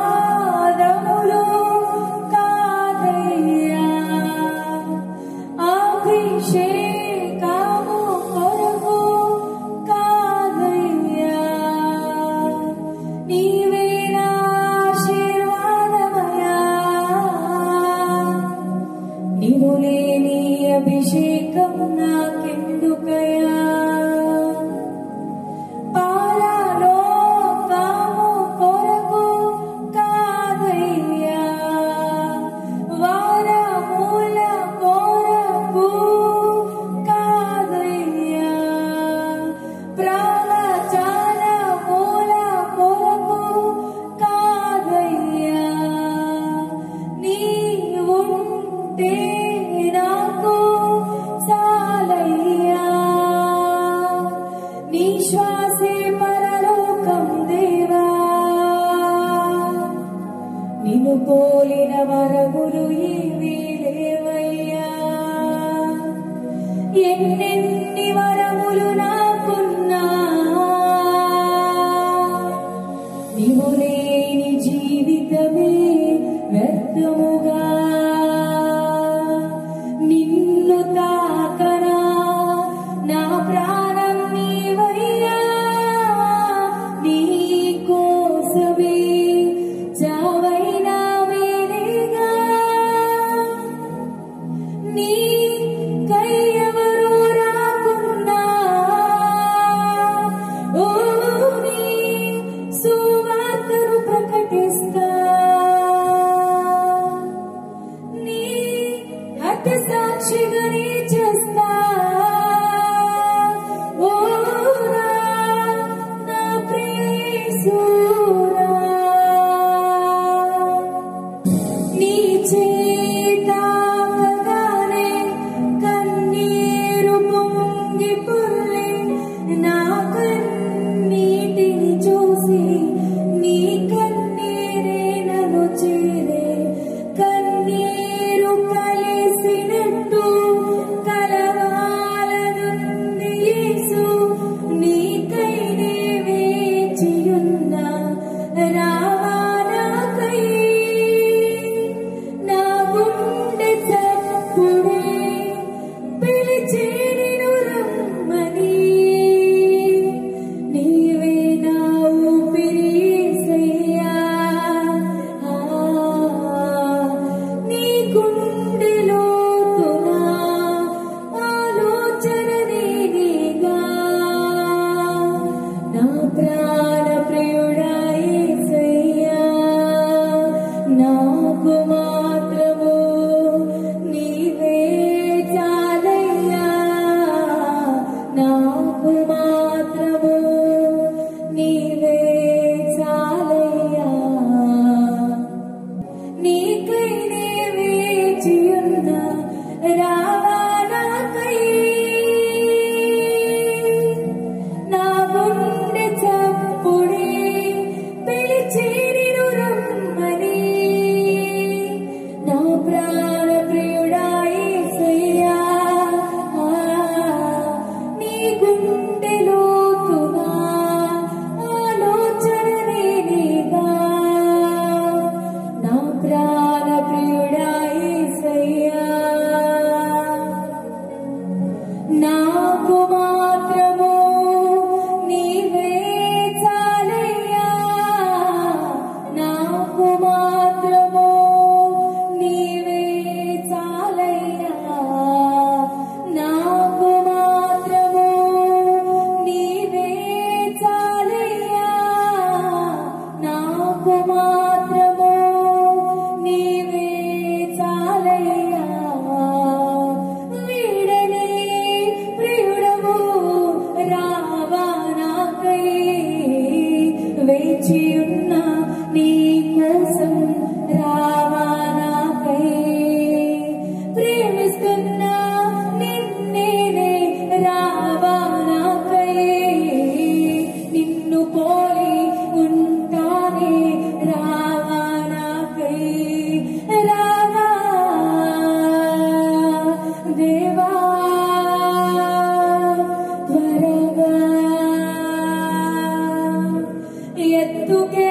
ఆశీర్వాదములు కాదయ్యా, అభిషేకము కొరకు కాదయ్యా, నీవే నా ఆశీర్వాదమయ్యా, నీవు లేని అభిషేకం నాకెందుకయ్యా, పారలోకము కొరకు కాదయ్యా, వరముల కొరకు కాదయ్యా, ప్రవచనముల కొరకు కాదయ్యా, నీవుంటే నాకు చాలయ్యా, నీ శ్వాసే పరలోకం దేవా, నిన్ను పోలిన వరములు ఏవీ లేవయ్యా, ఎన్నెన్ని వరములు నాకున్నా నీవు లేని జీవితమే వ్యర్థముగా, నిన్ను తాకనా నా ప్రాణం నీవయ్యా, నీ కోసమే చావైనా వేరేగా, నీ కయ్యవరు రాకున్నా ఓ నీ సువార్తను ప్రకటిస్తా, నీ హత సాక్షిగా నీ చేస్తా, ఓ నా ప్రియేసురా, నీ చేతాకగానే కన్నీరు పొంగి పొర్లే, నా కన్నీటిని చూసి నీ కన్నీరే నన్ను చేరే, కన్నీరు కలిసినట్టు కలవాలనుంది యేసు, నీకై నే వేచియున్నా, రావా నాకై, నా గుండె చప్పుడే పిలిచే నిన్ను రమ్మని, నీవే నా ఊపిరి యేసయ్యా, నీ గుండెలో నా ఆలోచన నేనేగా, నా ప్రాణ ప్రియుడా యేసయ్యా, నాకు మాత్రము నీవే చాలయ్యా, నాకు మాత్రము నీవే చాలయ్యా, నీకై నే వేచియున్నా, రావా నాకై, నా గుండె చప్పుడే పిలిచే నిన్ను రమ్మని, నా ప్రాణ ప్రియుడా యేసయ్యా, నీ గుండెలో నా ఆలోచన నేనేగా, నా ప్రాణ ప్రియుడా యేసయ్యా, నాకు మాత్రము నీవే చాలయ్యా, నాకు మాత్రము నీవే చాలయ్యా, నాకు మాత్రము నీవే చాలయ్యా, నాకు మాత్రము నీవే చాలయ్యా, వీడనే ప్రియుడవు రావా నాకై, వేచియున్నా నీ కోసం రావా నాకై, ప్రేమిస్తున్నా నిన్నేనే రావా నాకై, నిన్ను పోలి ఉంటానే రావా నాకై, రావా దేవా త్వరగా ఎత్తుకే